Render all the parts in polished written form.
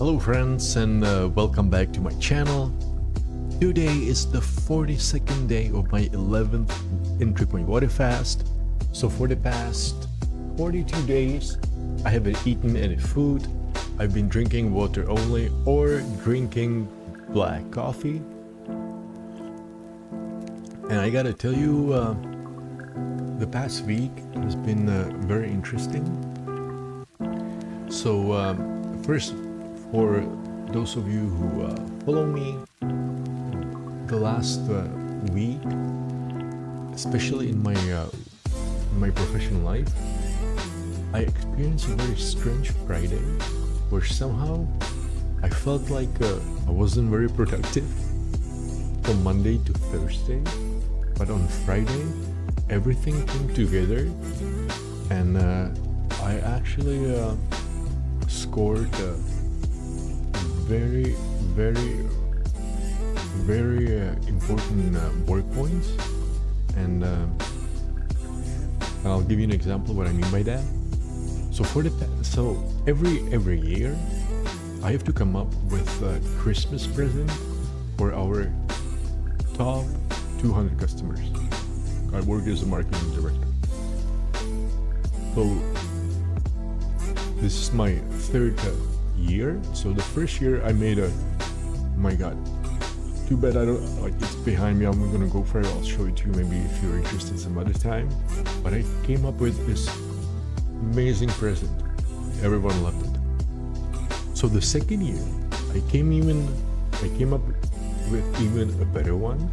Hello friends, and welcome back to my channel. Today is the 42nd day of my 11th ENTRYPOINT WATERFAST. So for the past 42 days I haven't eaten any food. I've been drinking water only or drinking black coffee. And I gotta tell you, the past week has been very interesting. So first, for those of you who follow me, the last week, especially in my professional life, I experienced a very strange Friday where somehow I felt like I wasn't very productive from Monday to Thursday, but on Friday everything came together and I actually scored very important work points, and I'll give you an example of what I mean by that. So every year I have to come up with a Christmas present for our top 200 customers. I work as a marketing director. So this is my third year. So the first year I made oh my god, too bad I don't, like, it's behind me. I'm gonna go for it. I'll show it to you maybe if you're interested some other time. But I came up with this amazing present. Everyone loved it. So the second year I came up with even a better one.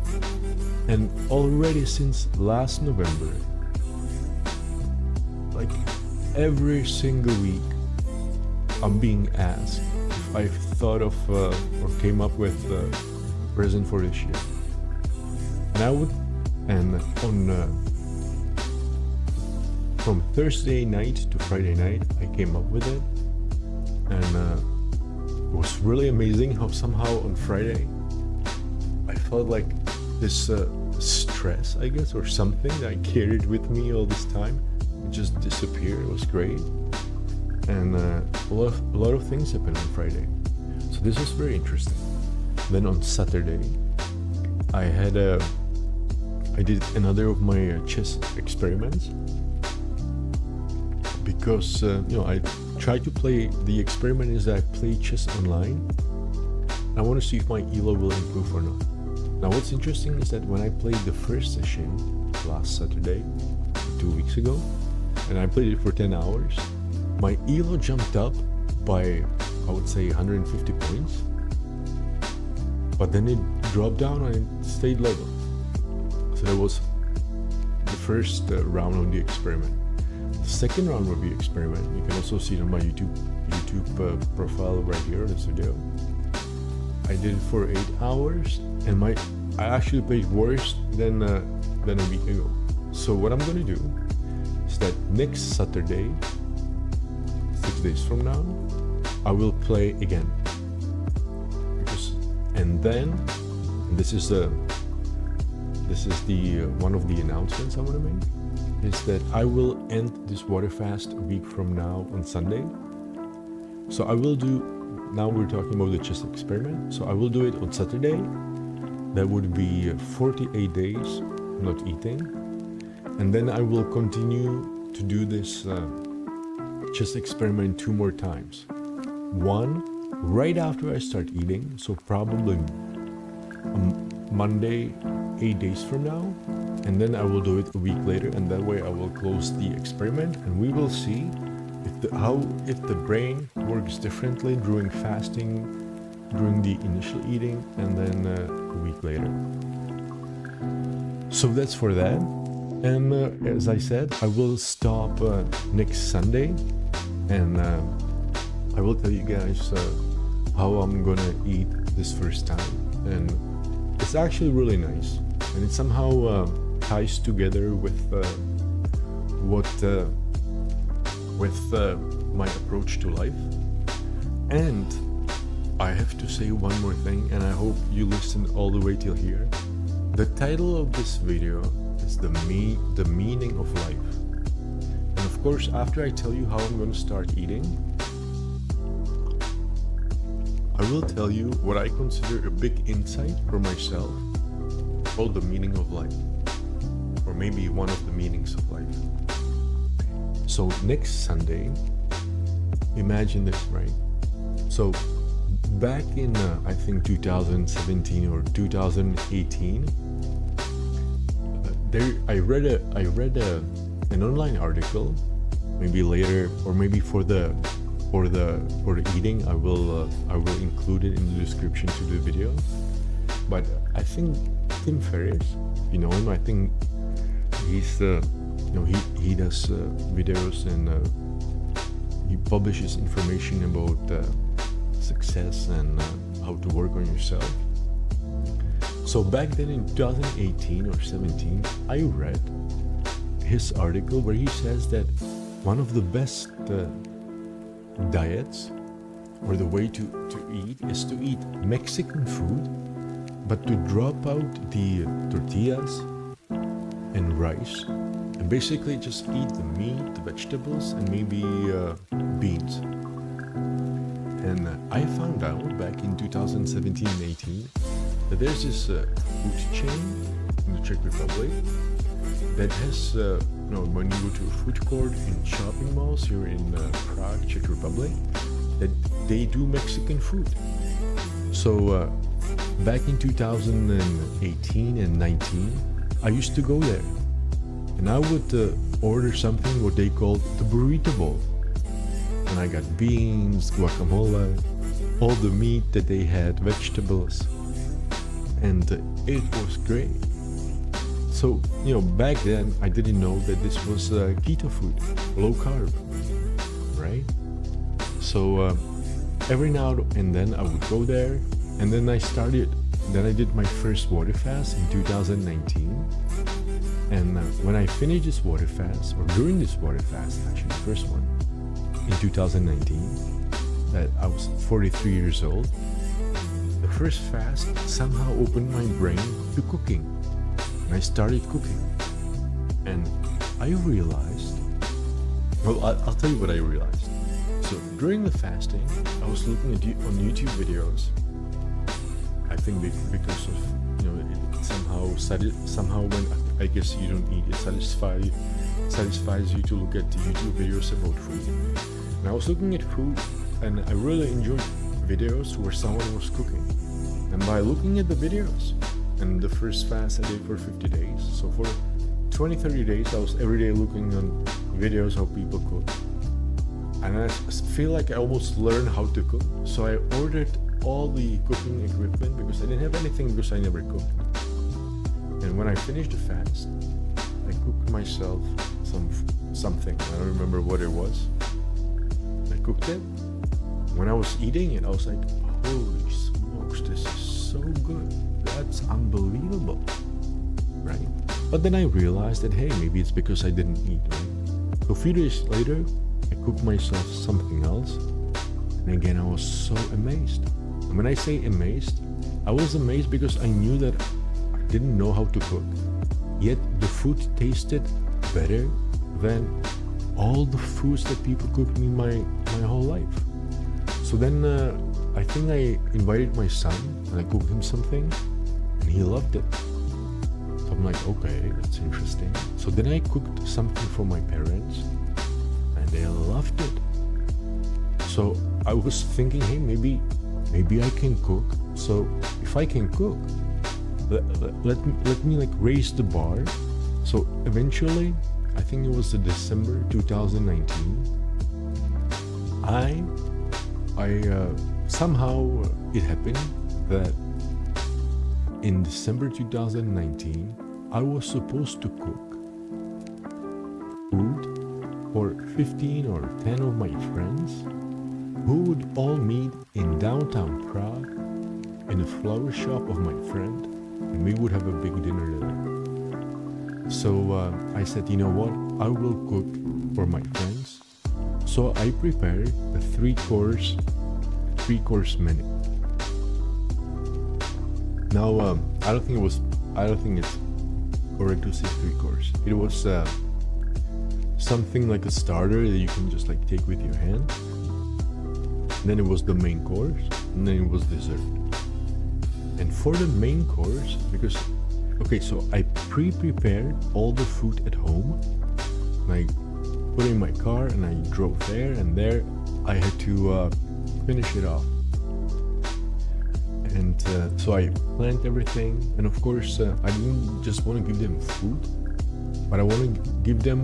And already since last November, like every single week, I'm being asked if I've thought of or came up with a present for this year. And from Thursday night to Friday night, I came up with it. And it was really amazing how somehow on Friday, I felt like this stress, I guess, or something that I carried with me all this time, it just disappeared. It was great. And a lot of things happened on Friday, so this was very interesting. Then on Saturday, I did another of my chess experiments, because I try to play. The experiment is that I play chess online. I want to see if my ELO will improve or not. Now what's interesting is that when I played the first session last Saturday, 2 weeks ago, and I played it for 10 hours, my ELO jumped up by, I would say, 150 points, but then it dropped down and it stayed level. So that was the first round of the experiment. The second round of the experiment, you can also see it on my YouTube profile right here in this video. I did it for 8 hours, and I actually played worse than a week ago. So what I'm gonna do is that next Saturday, 6 days from now, I will play again. And this is the one of the announcements I want to make, is that I will end this Waterfast a week from now on Sunday. So I will do, now we're talking about the chess experiment, so I will do it on Saturday. That would be 48 days not eating, and then I will continue to do this chess experiment 2 more times. One right after I start eating, so probably Monday 8 days from now, and then I will do it a week later, and that way I will close the experiment, and we will see if the brain works differently during fasting, during the initial eating, and then a week later. So that's for that. And as I said, I will stop next Sunday, and I will tell you guys how I'm gonna eat this first time. And it's actually really nice, and it somehow ties together with my approach to life. And I have to say one more thing, and I hope you listened all the way till here. The title of this video is the meaning of life. And of course, after I tell you how I'm going to start eating, I will tell you what I consider a big insight for myself called the meaning of life, or maybe one of the meanings of life. So next Sunday, imagine this, right? So back in I think 2017 or 2018, I read an online article. Maybe later, or maybe for the eating, I will include it in the description to the video. But I think Tim Ferriss, you know him. I think he's he does videos and he publishes information about success and how to work on yourself. So back then in 2018 or 17, I read his article where he says that one of the best diets, or the way to eat, is to eat Mexican food, but to drop out the tortillas and rice, and basically just eat the meat, the vegetables, and maybe beans. And I found out back in 2017 and 18 that there's this food chain in the Czech Republic that has, when you go to a food court in shopping malls here in Prague, Czech Republic, that they do Mexican food. So back in 2018 and 19, I used to go there, and I would order something what they called the burrito bowl. And I got beans, guacamole, all the meat that they had, vegetables, and it was great. So, back then I didn't know that this was keto food, low carb, right? So every now and then I would go there, and then I did my first water fast in 2019. And when I finished this water fast, or during this water fast, actually the first one, in 2019, that I was 43 years old, the first fast somehow opened my brain to cooking. And I started cooking, and I realized, I'll tell you what I realized. So during the fasting, I was looking on YouTube videos. I think because of, it somehow when I guess you don't eat, it satisfies you to look at the YouTube videos about food. And I was looking at food, and I really enjoyed videos where someone was cooking. And by looking at the videos, and the first fast I did for 50 days. So for 20-30 days, I was every day looking on videos how people cook. And I feel like I almost learned how to cook. So I ordered all the cooking equipment because I didn't have anything because I never cooked. And when I finished the fast, I cooked myself something. I don't remember what it was. I cooked it. When I was eating it, I was like, holy smokes, this is so good. That's unbelievable, right? But then I realized that, hey, maybe it's because I didn't eat, right? So a few days later, I cooked myself something else, and again, I was so amazed. And when I say amazed, I was amazed because I knew that I didn't know how to cook, yet the food tasted better than all the foods that people cooked me my whole life. So then I think I invited my son, and I cooked him something, and he loved it. So I'm like, okay, that's interesting. So then I cooked something for my parents, and they loved it. So I was thinking, hey, maybe I can cook. So if I can cook, let me like raise the bar. So eventually, I think it was December 2019, I somehow it happened that in December 2019, I was supposed to cook food for 15 or 10 of my friends who would all meet in downtown Prague in the flower shop of my friend, and we would have a big dinner there. So I said, you know what, I will cook for my friends. So I prepared a three-course menu. Now I don't think it's correct to say 3-course. It was something like a starter that you can just like take with your hand. And then it was the main course, and then it was dessert. And for the main course, because so I pre-prepared all the food at home. And I put it in my car and I drove there, and there I had to finish it off. And so I planned everything, and of course I didn't just want to give them food, but I want to give them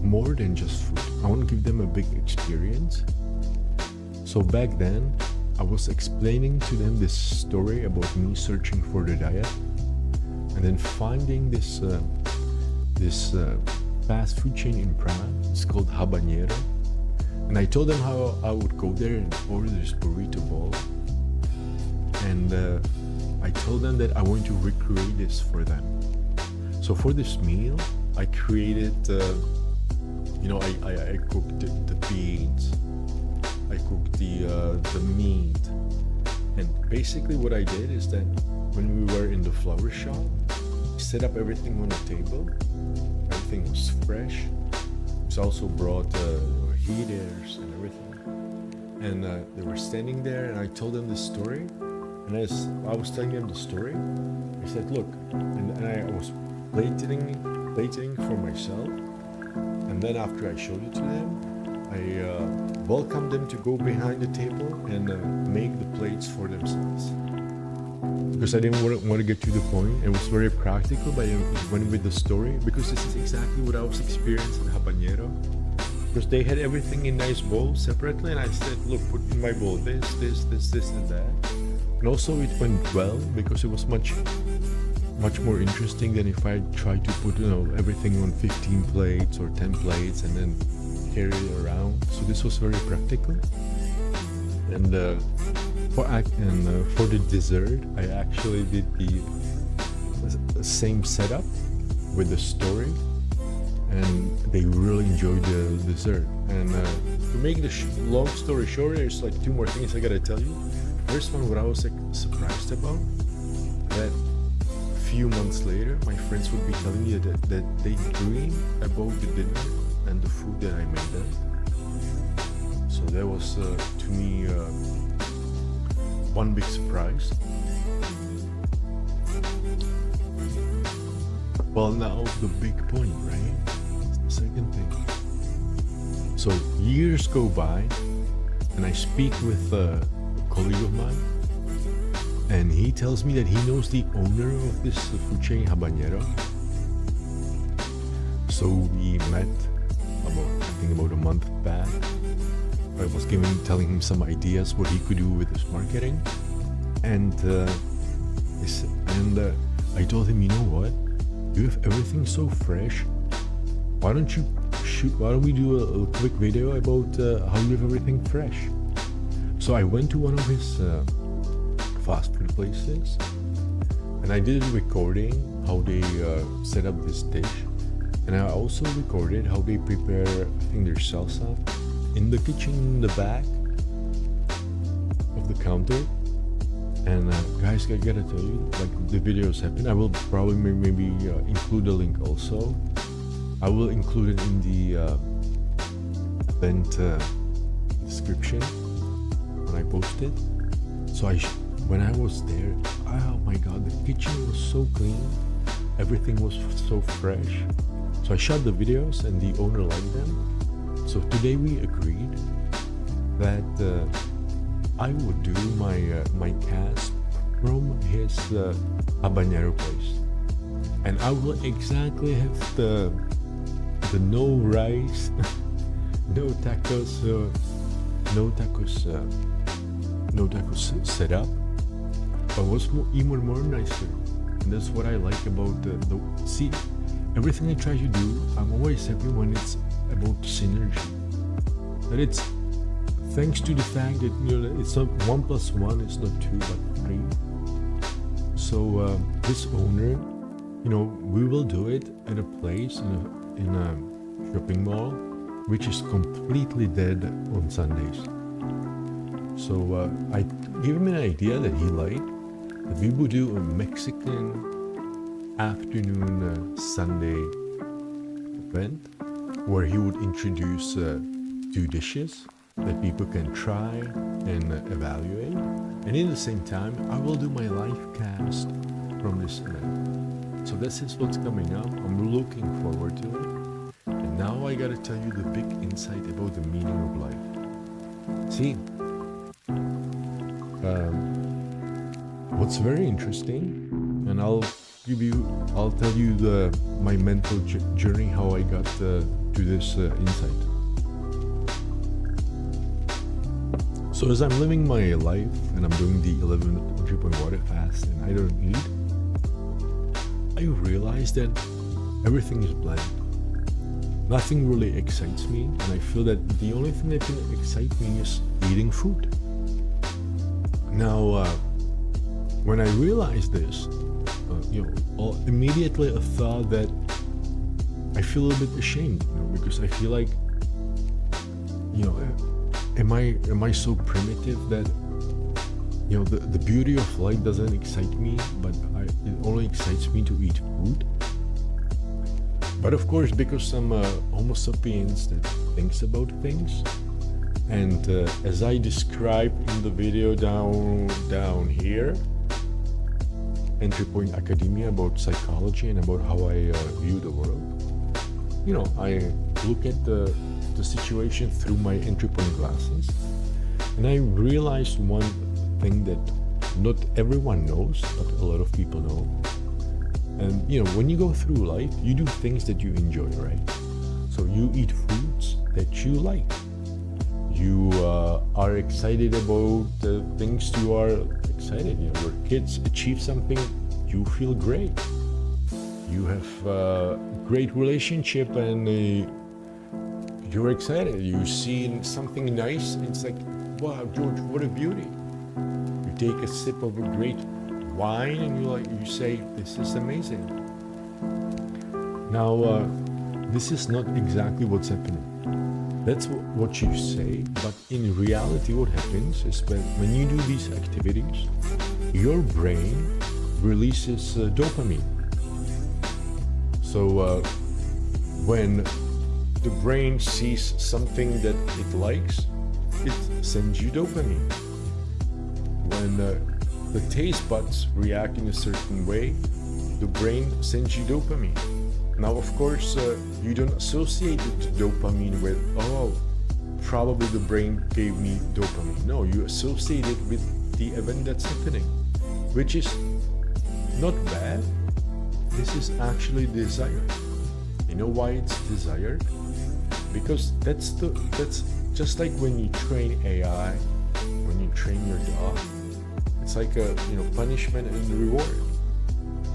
more than just food. I want to give them a big experience. So back then I was explaining to them this story about me searching for the diet, and then finding this fast food chain in Prague. It's called Habanero, and I told them how I would go there and order this burrito bowl, and I told them that I want to recreate this for them. So for this meal I created I cooked the beans, I cooked the meat, and basically what I did is that when we were in the flower shop, I set up everything on the table. Everything was fresh. It also brought heaters and everything, and they were standing there, and I told them the story. And as I was telling them the story, I said, look, and I was plating for myself, and then after I showed it to them, I welcomed them to go behind the table and make the plates for themselves. Because I didn't want to get to the point. It was very practical, but I went with the story, because this is exactly what I was experiencing in Habanero. Because they had everything in nice bowls separately, and I said, look, put in my bowl this, and that. And also it went well, because it was much more interesting than if I tried to put everything on 15 plates or 10 plates and then carry it around. So this was very practical. And for the dessert, I actually did the same setup with the story, and they really enjoyed the dessert. And to make the long story short, there's like two more things I gotta tell you. First one, what I was surprised about, that a few months later, my friends would be telling me that they dream about the dinner and the food that I made them. So that was to me one big surprise. Well, now the big point, right? The second thing. So years go by, and I speak with a colleague of mine, and he tells me that he knows the owner of this food chain, Habanero. So we met about a month back. I was telling him some ideas what he could do with his marketing, and I told him, you know what? You have everything so fresh. Why don't we do a quick video about how you have everything fresh? So I went to one of his fast food places, and I did a recording how they set up this dish, and I also recorded how they prepare, I think, their salsa in the kitchen in the back of the counter. And guys, I gotta tell you, like, the videos happen. I will probably maybe include a link also. I will include it in the event description when I post it. So when I was there, oh my god, the kitchen was so clean, everything was so fresh. So I shot the videos, and the owner liked them. So today we agreed that I would do my cast from his Habanero place, and I will exactly have the no rice, no tacos set up. But what's even more nicer, and that's what I like about see, everything I try to do, I'm always happy when it's about synergy. That it's thanks to the fact that it's not 1 + 1, it's not 2 but 3. So this owner, we will do it at a place in a shopping mall, which is completely dead on Sundays. So I gave him an idea that he liked, that we would do a Mexican afternoon Sunday event where he would introduce 2 dishes. that people can try and evaluate. And in the same time, I will do my live cast from this event. So this is what's coming up. I'm looking forward to it. And now I gotta tell you the big insight about the meaning of life. See, what's very interesting, and I'll tell you my mental journey, how I got to this insight. So as I'm living my life and I'm doing the 11 ENTRYPOINT WATERFAST and I don't eat, I realize that everything is bland. Nothing really excites me, and I feel that the only thing that can excite me is eating food. Now, when I realized this, immediately a thought that I feel a little bit ashamed, because I feel like, am I so primitive that, the beauty of life doesn't excite me, but it only excites me to eat food? But of course, because I'm a Homo sapiens that thinks about things, and as I described in the video down here, ENTRYPOINT Academia, about psychology and about how I view the world, I look at the situation through my ENTRYPOINT glasses, and I realized one thing that not everyone knows, but a lot of people know. And when you go through life, you do things that you enjoy, right? So you eat foods that you like. You are excited about the things you are excited. Your kids achieve something, you feel great. You have a great relationship and you're excited. You see something nice, it's like, wow, George, what a beauty. You take a sip of a great wine and you say, this is amazing. Now, this is not exactly what's happening. That's what you say, but in reality what happens is when you do these activities, your brain releases dopamine. So when the brain sees something that it likes, it sends you dopamine. When the taste buds react in a certain way, the brain sends you dopamine. Now, of course, you don't associate dopamine with, probably the brain gave me dopamine. No, you associate it with the event that's happening, which is not bad. This is actually desired. You know why it's desired? Because that's just like when you train AI, when you train your dog. It's like a punishment and reward.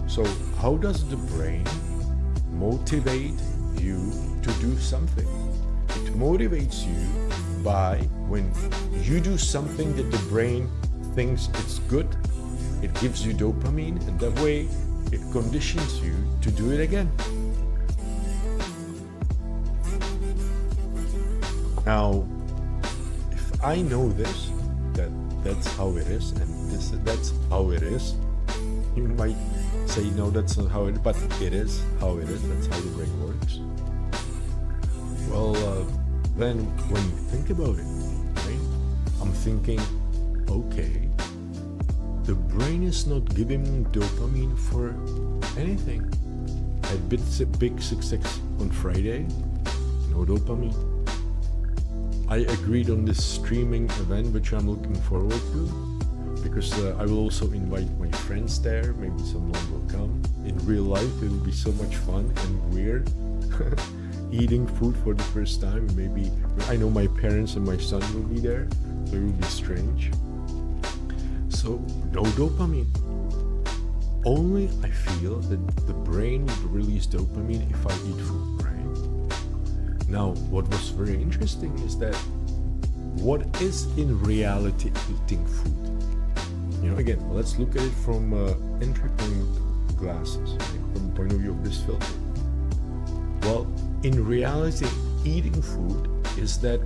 So how does the brain motivate you to do something? It motivates you by when you do something that the brain thinks it's good, it gives you dopamine, and that way it conditions you to do it again. Now, if I know this, that's how it is, and that's how it is, you might say, no, that's not how it is, but it is how it is. That's how the brain works. Well, then when you think about it, right, I'm thinking, okay, the brain is not giving me dopamine for anything. I had big success on Friday, no dopamine. I agreed on this streaming event, which I'm looking forward to, because I will also invite my friends there. Maybe someone will come. In real life, it will be so much fun and weird. Eating food for the first time. Maybe I know my parents and my son will be there, so it will be strange. So no dopamine. Only I feel that the brain will release dopamine if I eat food, right? Now, what was very interesting is that what is in reality eating food? Again, let's look at it from ENTRYPOINT glasses, right? From the point of view of this filter. Well, in reality, eating food is that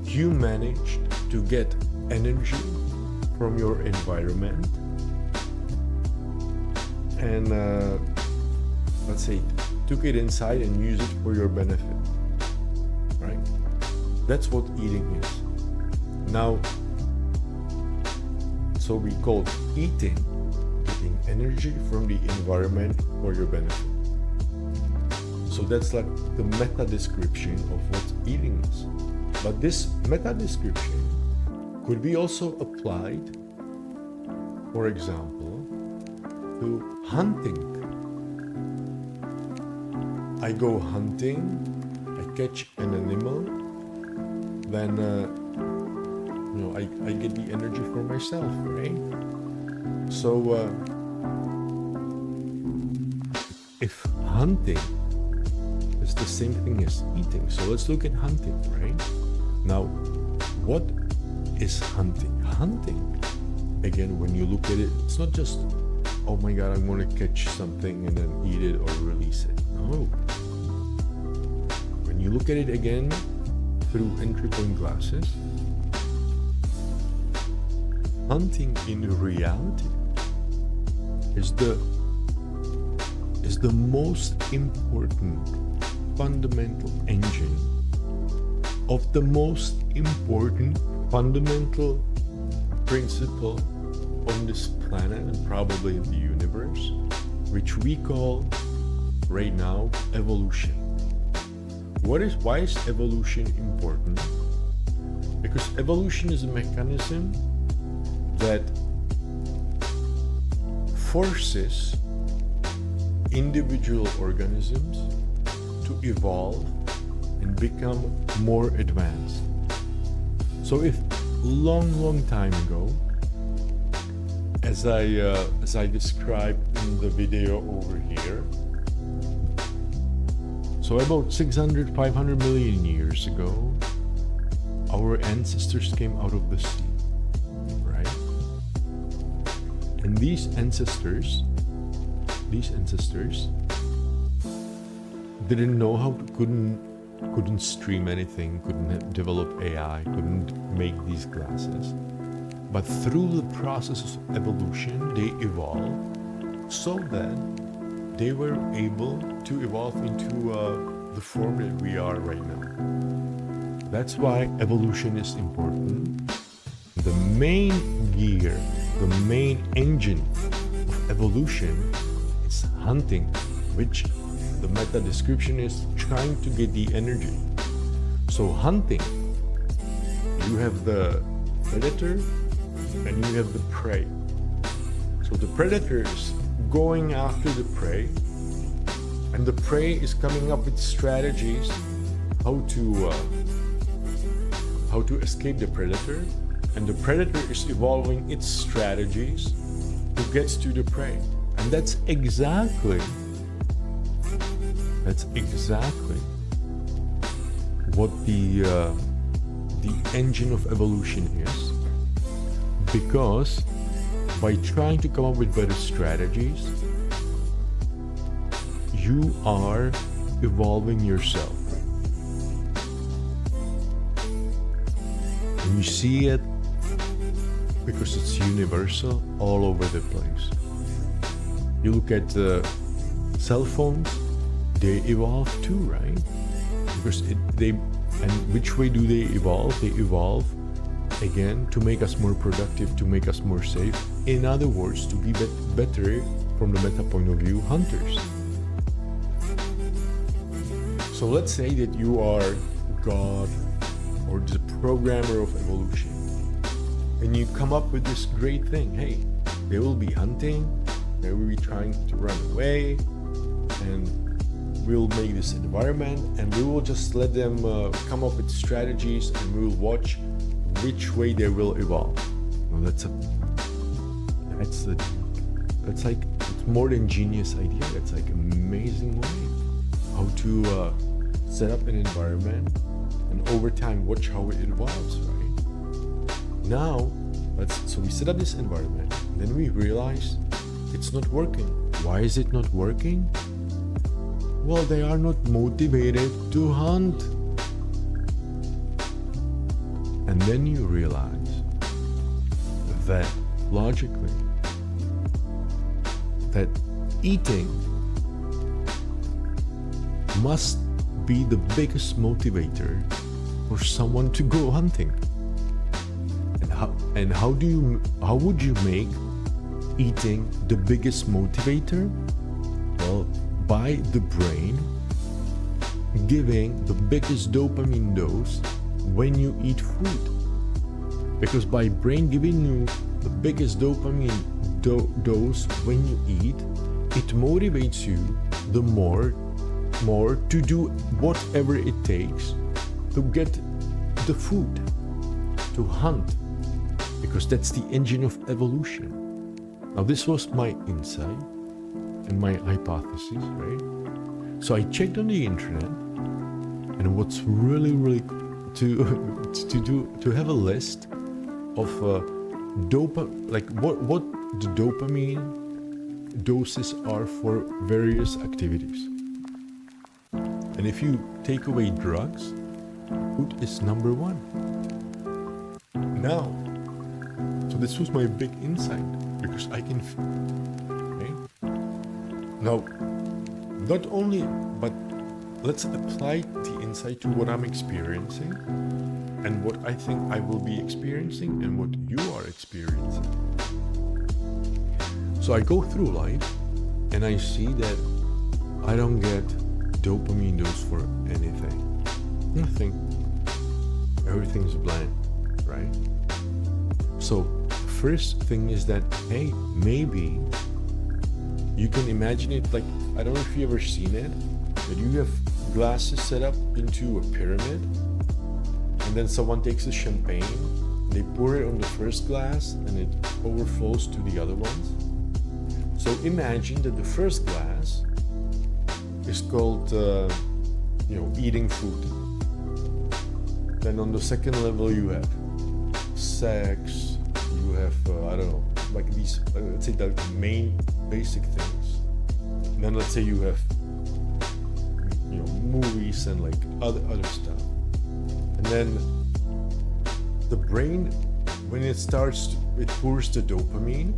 you managed to get energy from your environment and let's say took it inside and used it for your benefit, right? That's what eating is. Now, so we call eating getting energy from the environment for your benefit. So that's like the meta description of what eating is. But this meta description could be also applied, for example, to hunting. I go hunting, I catch an animal, then I get the energy for myself, right? So if hunting is the same thing as eating, so let's look at hunting, right? Now, what is hunting? Hunting, again, when you look at it, it's not just, oh my god, I want to catch something and then eat it or release it. No. When you look at it again through entry point glasses, hunting in reality is the most important fundamental engine of the most important fundamental principle on this planet and probably in the universe, which we call right now evolution. Why is evolution important? Because evolution is a mechanism that forces individual organisms to evolve and become more advanced. So if long time ago, as I described in the video over here, so about 500 million years ago, our ancestors came out of the sea, right? And these ancestors didn't know how to, couldn't stream anything, couldn't develop AI, couldn't make these glasses. But through the process of evolution, they evolved so that they were able to evolve into the form that we are right now. That's why evolution is important. The main gear, the main engine of evolution is hunting, which the meta description is trying to get the energy. So hunting, you have the predator and you have the prey. So the predator is going after the prey, and the prey is coming up with strategies how to escape the predator, and the predator is evolving its strategies to get to the prey. And that's exactly what the engine of evolution is. Because by trying to come up with better strategies, you are evolving yourself. And you see it because it's universal all over the place. You look at cell phones, they evolve too, right? Because and which way do they evolve? They evolve again to make us more productive, to make us more safe. In other words, to be better from the meta point of view, hunters. So let's say that you are God or the programmer of evolution, and you come up with this great thing. Hey, they will be hunting, they will be trying to run away, and we'll make this environment, and we will just let them come up with strategies, and we will watch which way they will evolve. Well, it's more than genius idea. It's like amazing way how to set up an environment and over time watch how it evolves, right? Now, so we set up this environment, then we realize it's not working. Why is it not working? Well, they are not motivated to hunt. And then you realize that logically, that eating must be the biggest motivator for someone to go hunting. And how would you make eating the biggest motivator? Well, by the brain giving the biggest dopamine dose when you eat food. Because by brain giving you the biggest dopamine dose when you eat, it motivates you the more to do whatever it takes to get the food, to hunt, because that's the engine of evolution. Now, this was my insight and my hypothesis, right? So I checked on the internet, and what's really to have a list of what the dopamine doses are for various activities. And if you take away drugs, food is number one. Now, so this was my big insight, because I can okay? Now, not only, but let's apply the insight to what I'm experiencing and what I think I will be experiencing and what you are experiencing. So I go through life and I see that I don't get dopamine dose for anything. Nothing. Everything's bland, right? So first thing is that, hey, maybe you can imagine it like, I don't know if you've ever seen it, but you have glasses set up into a pyramid, and then someone takes a champagne, they pour it on the first glass, and it overflows to the other ones. So imagine that the first glass is called, eating food. Then on the second level you have sex, you have, like these, let's say the main basic things. And then let's say you have, movies and like other stuff. And then the brain, when it pours the dopamine,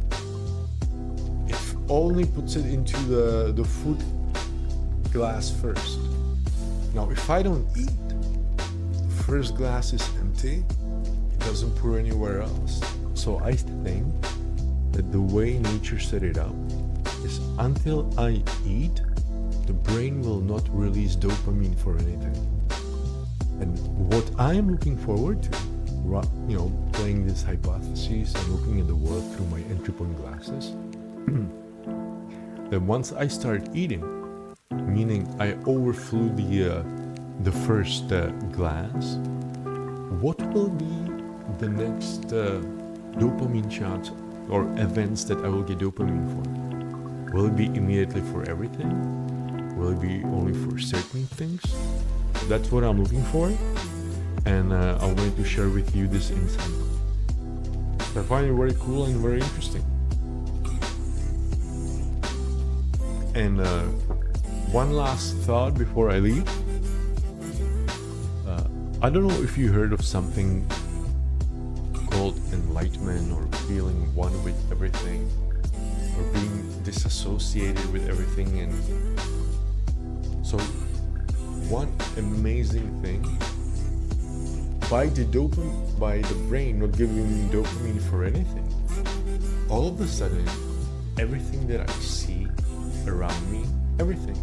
it only puts it into the food glass first. Now, if I don't eat, the first glass is empty, it doesn't pour anywhere else. So I think that the way nature set it up is until I eat, the brain will not release dopamine for anything. And what I'm looking forward to, playing this hypothesis and looking at the world through my ENTRYPOINT glasses, that once I start eating, meaning I overflew the first glass, what will be the next dopamine shots or events that I will get dopamine for? Will it be immediately for everything? Will it be only for certain things? That's what I'm looking for, and I wanted to share with you this insight. I find it very cool and very interesting. And one last thought before I leave. I don't know if you heard of something called enlightenment, or feeling one with everything, or being disassociated with everything. And so one amazing thing, by the brain not giving me dopamine for anything, all of a sudden everything that I see around me, everything,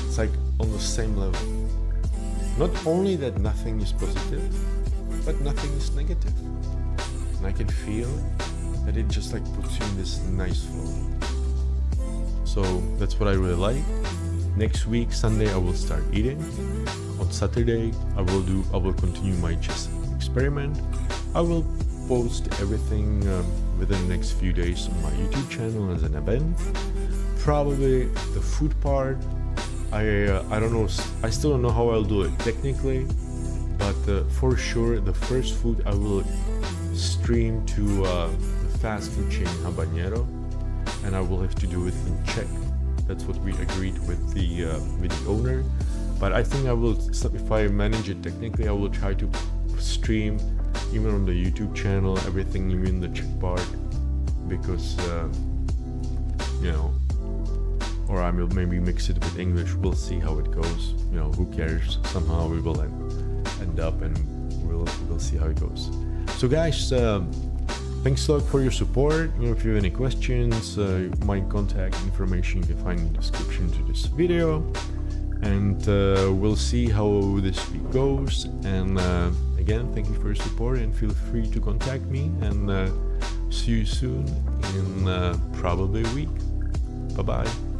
it's like on the same level. Not only that nothing is positive, but nothing is negative. And I can feel that it just like puts you in this nice flow. So that's what I really like. Next week, Sunday, I will start eating. On Saturday, I will continue my chess experiment. I will post everything within the next few days on my YouTube channel as an event. Probably the food part, I don't know, I still don't know how I'll do it technically, but for sure the first food I will stream to the fast food chain Habanero, and I will have to do it in Czech. That's what we agreed with the owner. But I think I will, if I manage it technically, I will try to stream even on the YouTube channel, everything, even the Czech part, because or I will maybe mix it with English. We'll see how it goes. Who cares? Somehow we will end. end up, and we'll see how it goes. So guys, thanks a lot for your support. If you have any questions, my contact information you can find in the description to this video, and we'll see how this week goes. And again, thank you for your support, and feel free to contact me, and see you soon in probably a week. Bye bye.